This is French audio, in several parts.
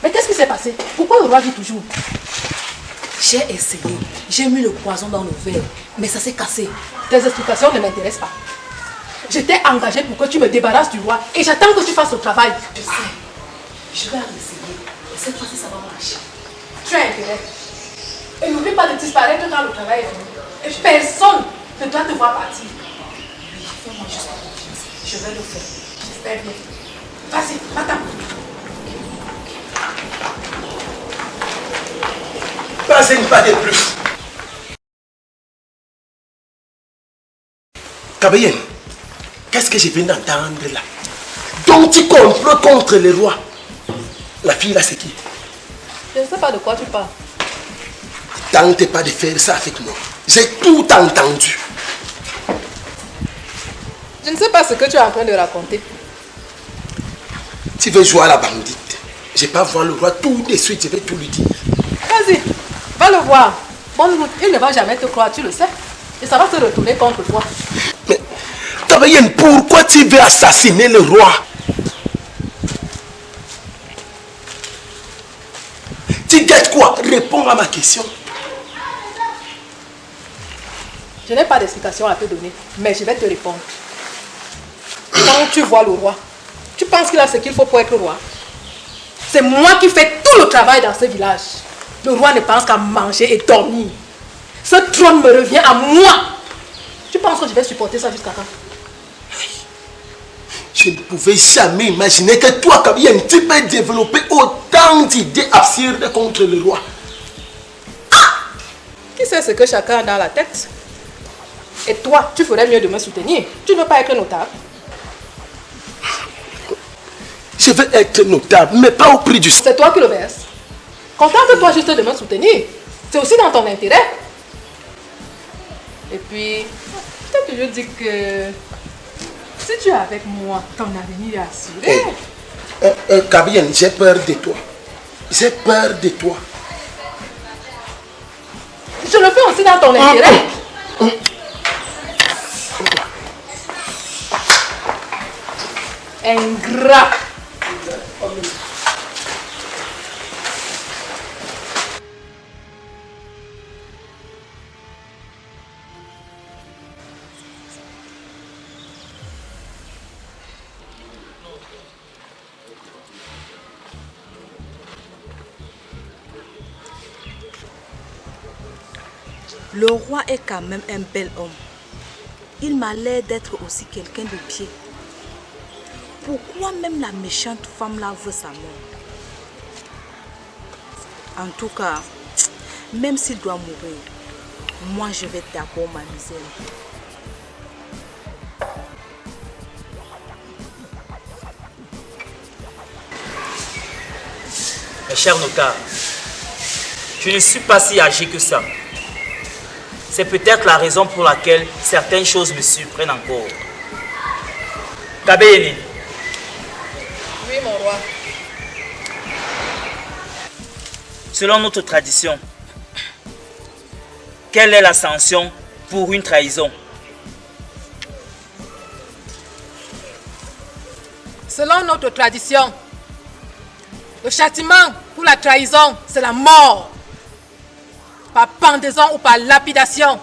Mais qu'est-ce qui s'est passé? Pourquoi le roi dit toujours? J'ai essayé, j'ai mis le poison dans le verre, mais ça s'est cassé. Tes explications ne m'intéressent pas. Je t'ai engagé pour que tu me débarrasses du roi et j'attends que tu fasses le travail. Je sais, je vais essayer. Et cette fois-ci, ça va marcher. Tu as intérêt. Et n'oublie pas de disparaître quand le travail est fini. Et personne ne doit te voir partir. Oui, fais-moi juste confiance. Je vais le faire. J'espère bien. Vas-y, attends. Pas une pas de plus. Kabayen, qu'est-ce que je viens d'entendre là? Donc tu complotes contre le roi. La fille là c'est qui? Je ne sais pas de quoi tu parles. Tente pas de faire ça avec moi. J'ai tout entendu. Je ne sais pas ce que tu es en train de raconter. Tu veux jouer à la bandite. Je vais pas voir le roi tout de suite, je vais tout lui dire. Vas-y, va le voir. Bonne route, il ne va jamais te croire, tu le sais. Et ça va se retourner contre toi. Mais, Kabayen, pourquoi tu veux assassiner le roi? Tu gâtes quoi? Réponds à ma question. Je n'ai pas d'explication à te donner, mais je vais te répondre. Quand tu vois le roi, tu penses qu'il a ce qu'il faut pour être roi? C'est moi qui fais tout le travail dans ce village. Le roi ne pense qu'à manger et dormir. Ce trône me revient à moi. Tu penses que je vais supporter ça jusqu'à quand? Je ne pouvais jamais imaginer que toi, Kabien, tu peux développer autant d'idées absurdes contre le roi. Qui sait ce que chacun a dans la tête? Et toi, tu ferais mieux de me soutenir. Tu ne veux pas être notable? Je veux être notable, mais pas au prix du... C'est toi qui le verses. Contente-toi juste de me soutenir. C'est aussi dans ton intérêt. Et puis, je t'ai toujours dit que si tu es avec moi, ton avenir est assuré. Kabien, j'ai peur de toi. J'ai peur de toi. Je le fais aussi dans ton intérêt. Ingrat. Le roi est quand même un bel homme. Il m'a l'air d'être aussi quelqu'un de pied. Pourquoi même la méchante femme là veut sa mort? En tout cas, même s'il doit mourir, moi je vais d'abord m'amuser. Mes chers notables, je ne suis pas si âgé que ça. C'est peut-être la raison pour laquelle certaines choses me surprennent encore. Kabeyeni. Oui, mon roi. Selon notre tradition, quelle est la sanction pour une trahison? Selon notre tradition, le châtiment pour la trahison, c'est la mort. Par pendaison ou par lapidation.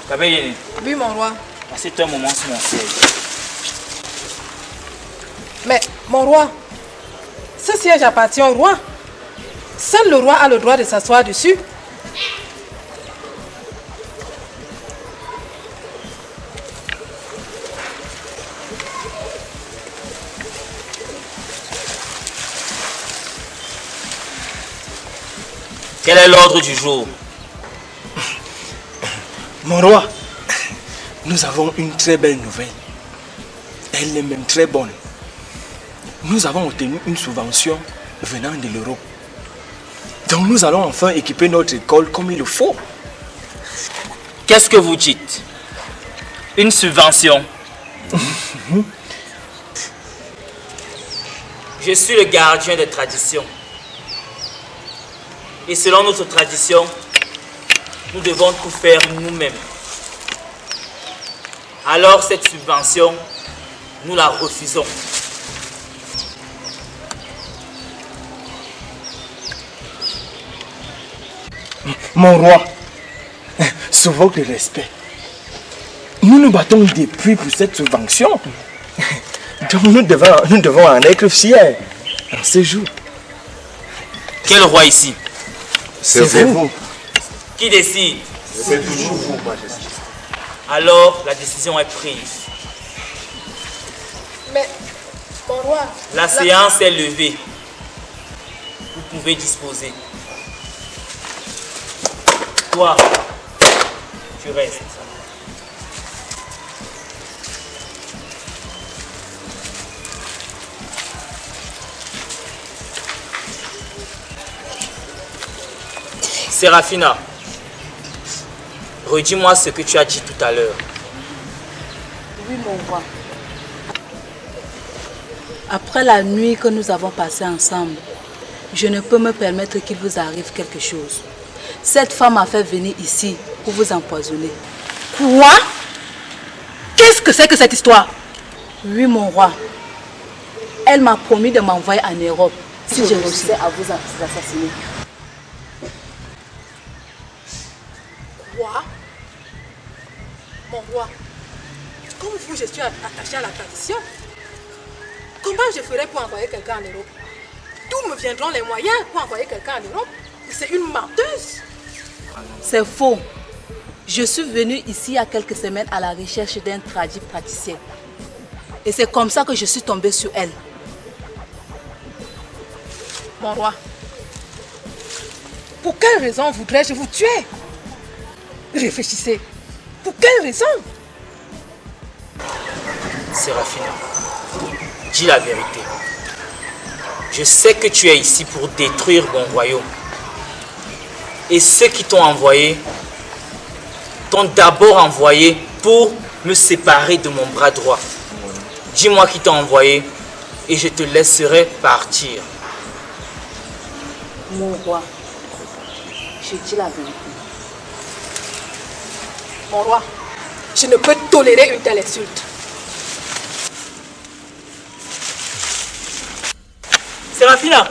Kabeyeni. Oui, mon roi. C'est un moment sur mon siège. Mais, mon roi, ce siège appartient au roi. Seul le roi a le droit de s'asseoir dessus. Quel est l'ordre du jour? Mon roi, nous avons une très belle nouvelle. Elle est même très bonne. Nous avons obtenu une subvention venant de l'Europe. Donc nous allons enfin équiper notre école comme il le faut. Qu'est-ce que vous dites? Une subvention? Je suis le gardien des traditions. Et selon notre tradition, nous devons tout faire nous-mêmes. Alors cette subvention, nous la refusons. Mon roi, sous votre respect, nous nous battons depuis pour cette subvention. Donc nous devons en être fiers en ce jour. Quel roi ici? C'est vous. Qui décide? C'est toujours vous, Majesté. Alors la décision est prise. Mais, mon roi... La séance est levée. Vous pouvez disposer. Toi, tu restes. Séraphina, redis-moi ce que tu as dit tout à l'heure. Oui, mon roi. Après la nuit que nous avons passée ensemble, je ne peux me permettre qu'il vous arrive quelque chose. Cette femme m'a fait venir ici pour vous empoisonner. Quoi? Qu'est-ce que c'est que cette histoire? Oui, mon roi. Elle m'a promis de m'envoyer en Europe si je réussissais à vous assassiner. Quoi? Mon roi, comme vous, je suis attaché à la tradition. Comment je ferais pour envoyer quelqu'un en Europe? D'où me viendront les moyens pour envoyer quelqu'un en Europe? C'est une menteuse. C'est faux. Je suis venue ici il y a quelques semaines à la recherche d'un traduit praticien. Et c'est comme ça que je suis tombée sur elle. Mon roi, pour quelle raison voudrais-je vous tuer? Réfléchissez. Pour quelle raison? Séraphina, dis la vérité. Je sais que tu es ici pour détruire mon royaume. Et ceux qui t'ont envoyé, t'ont d'abord envoyé pour me séparer de mon bras droit. Dis-moi qui t'a envoyé et je te laisserai partir. Mon roi, je dis la vérité. Mon roi, je ne peux tolérer une telle insulte. Séraphina!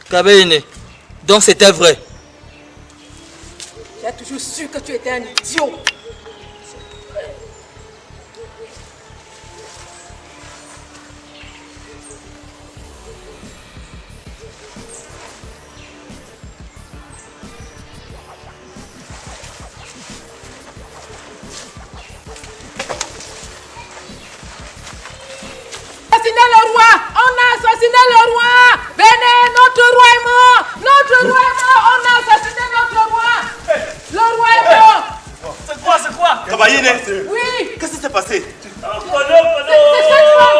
Kabéine, donc c'était vrai. J'ai toujours su que tu étais un idiot. Assassiné le roi! On a assassiné le roi! Venez, notre roi est mort! Notre roi est mort! On a assassiné notre roi! Le roi est mort! C'est quoi? Kabayine, Oui! qu'est-ce qui s'est passé? C'est cette femme!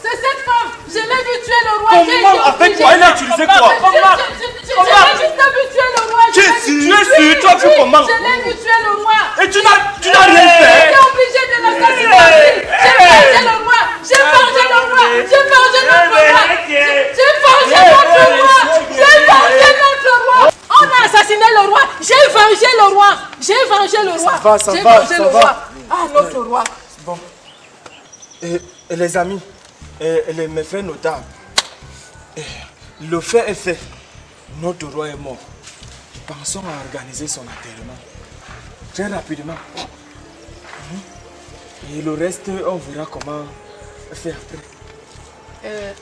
C'est cette femme! Je l'ai vu tuer le roi! Comment? Avec quoi? Elle a utilisé quoi? Je l'ai juste vu tuer le roi! Tu es sûr? Tu as vu comment? Je l'ai vu tuer le roi! Et tu n'as rien fait? J'étais obligé de l'assassiner! J'ai vengé le roi! J'ai vengé le roi! J'ai vengé notre roi! J'ai vengé notre roi! J'ai vengé notre roi! On a assassiné le roi! J'ai vengé le roi! J'ai vengé le roi! Ça J'ai va, vengé ça le va. roi! Ah, notre roi! Bon. Et les amis, et mes frères notables, le fait est fait. Notre roi est mort. Pensons à organiser son enterrement. Très rapidement. Et le reste, on verra comment faire après.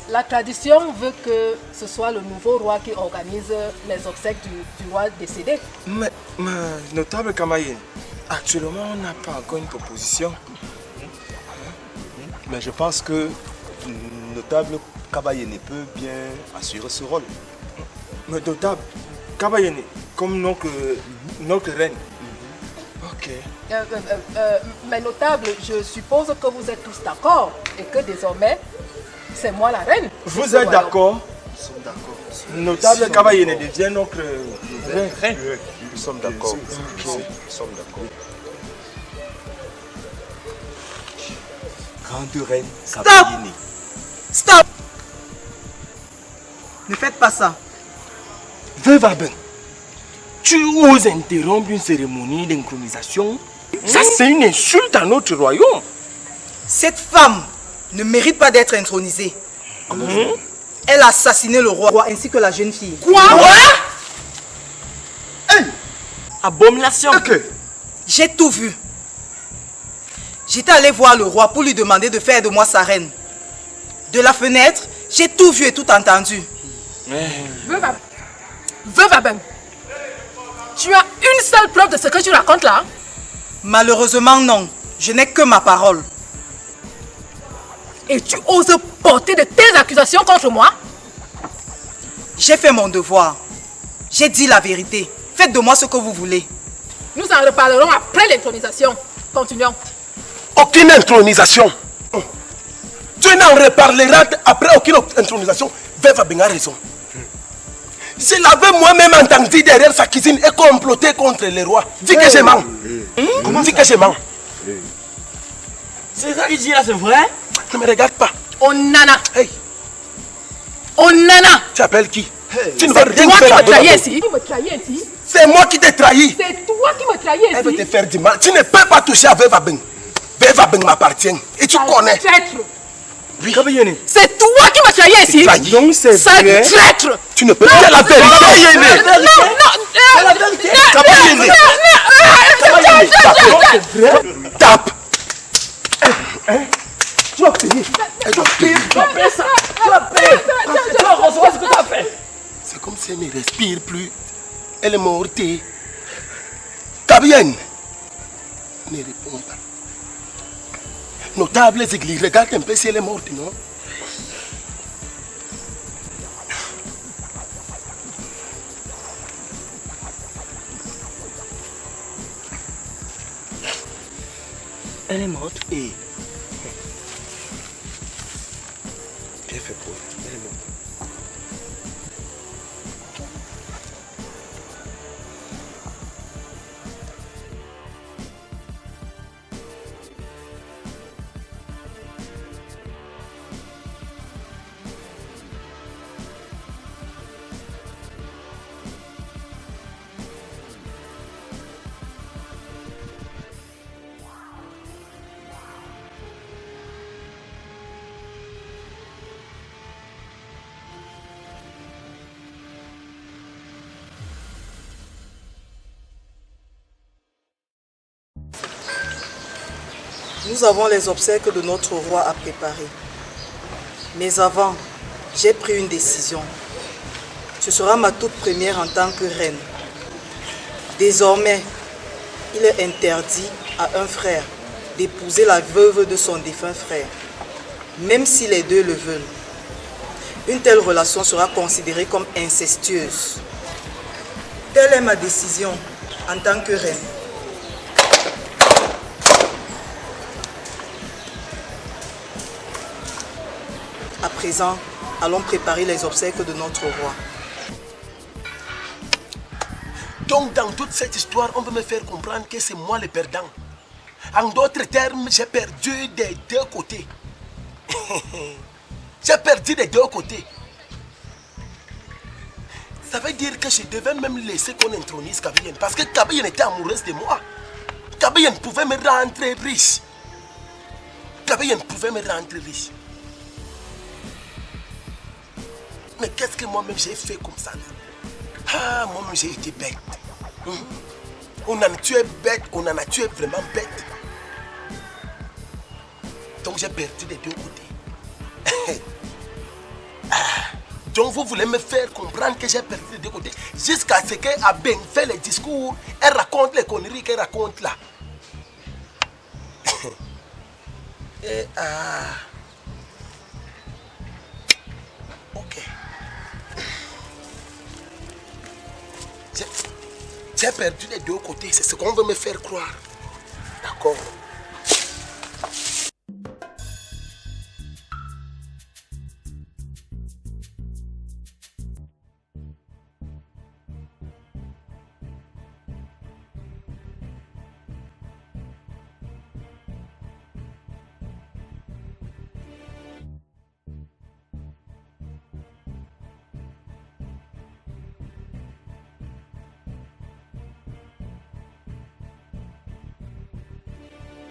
La tradition veut que ce soit le nouveau roi qui organise les obsèques du roi décédé. Mais, notable Kamayen, actuellement, on n'a pas encore une proposition. Mais je pense que notable Kabayene peut bien assurer ce rôle. Mais notable, Kabayene, comme notre reine. Ok. Mais notable, je suppose que vous êtes tous d'accord et que désormais, c'est moi la reine. Vous êtes d'accord? Nous sommes d'accord. Notable Kabayene devient notre reine. Nous sommes d'accord. Nous sommes d'accord. Grande reine Kabayene. Stop! Ne faites pas ça. Veuve Aben, tu oses interrompre une cérémonie d'intronisation? Ça, c'est une insulte à notre royaume. Cette femme ne mérite pas d'être intronisée. Elle a assassiné le roi ainsi que la jeune fille. Quoi? Hey! Abomination. Ok. J'ai tout vu. J'étais allé voir le roi pour lui demander de faire de moi sa reine. De la fenêtre, j'ai tout vu et tout entendu. Veuve Aben, tu as une seule preuve de ce que tu racontes là? Malheureusement, non. Je n'ai que ma parole. Et tu oses porter de telles accusations contre moi? J'ai fait mon devoir. J'ai dit la vérité. Faites de moi ce que vous voulez. Nous en reparlerons après l'intronisation. Continuons. Aucune intronisation. Tu n'en reparleras après aucune intronisation. Veuve Aben a raison. Je l'avais moi-même entendu derrière sa cuisine et comploté contre les rois. Dis que je mens. Comment dis que je mens? C'est ça qu'il dit là, c'est vrai? Ne me regarde pas. Oh nana. Hey, Oh nana. tu appelles qui? Tu ne vas C'est rien toi qui faire me à trahis Veuve ici. Qui me trahis ici? C'est moi qui t'ai trahi. C'est toi qui me trahis Elle veut te ici. faire du mal. Tu ne peux pas toucher à Veuve Aben. Veuve Aben m'appartient. Et tu connais. Traître. Kabayene. C'est toi qui me trahis ici. Trahi. Donc c'est C'est vrai. traître. Tu ne peux pas. C'est la vérité. Tape. Tu vas payer. Elle doit payer. Tu vas payer ça. Tu vas payer. Tu vas recevoir ce que tu as fait. C'est comme si elle ne respire plus. Elle est morte. Kabayene. Ne réponds pas. Notable églises, regarde un peu si elle est morte, non? Elle est morte. Et bien fait pour elle. Elle est morte. Nous avons les obsèques de notre roi à préparer. Mais avant, j'ai pris une décision. Ce sera ma toute première en tant que reine. Désormais, il est interdit à un frère d'épouser la veuve de son défunt frère, même si les deux le veulent. Une telle relation sera considérée comme incestueuse. Telle est ma décision en tant que reine. À présent, allons préparer les obsèques de notre roi. Donc, dans toute cette histoire, on veut me faire comprendre que c'est moi le perdant. En d'autres termes, j'ai perdu des deux côtés. J'ai perdu des deux côtés. Ça veut dire que je devais même laisser qu'on intronise Kabayene. Parce que Kabayene était amoureuse de moi. Kabayene pouvait me rendre riche. Kabayene pouvait me rendre riche. Mais qu'est-ce que moi-même j'ai fait comme ça? Ah, moi-même j'ai été bête. On en a tué bête, on en a tué vraiment bête. Donc j'ai perdu des deux côtés. Donc vous voulez me faire comprendre que j'ai perdu des deux côtés jusqu'à ce qu'Aben fait les discours, elle raconte les conneries qu'elle raconte là. Et J'ai perdu les deux côtés, c'est ce qu'on veut me faire croire. D'accord.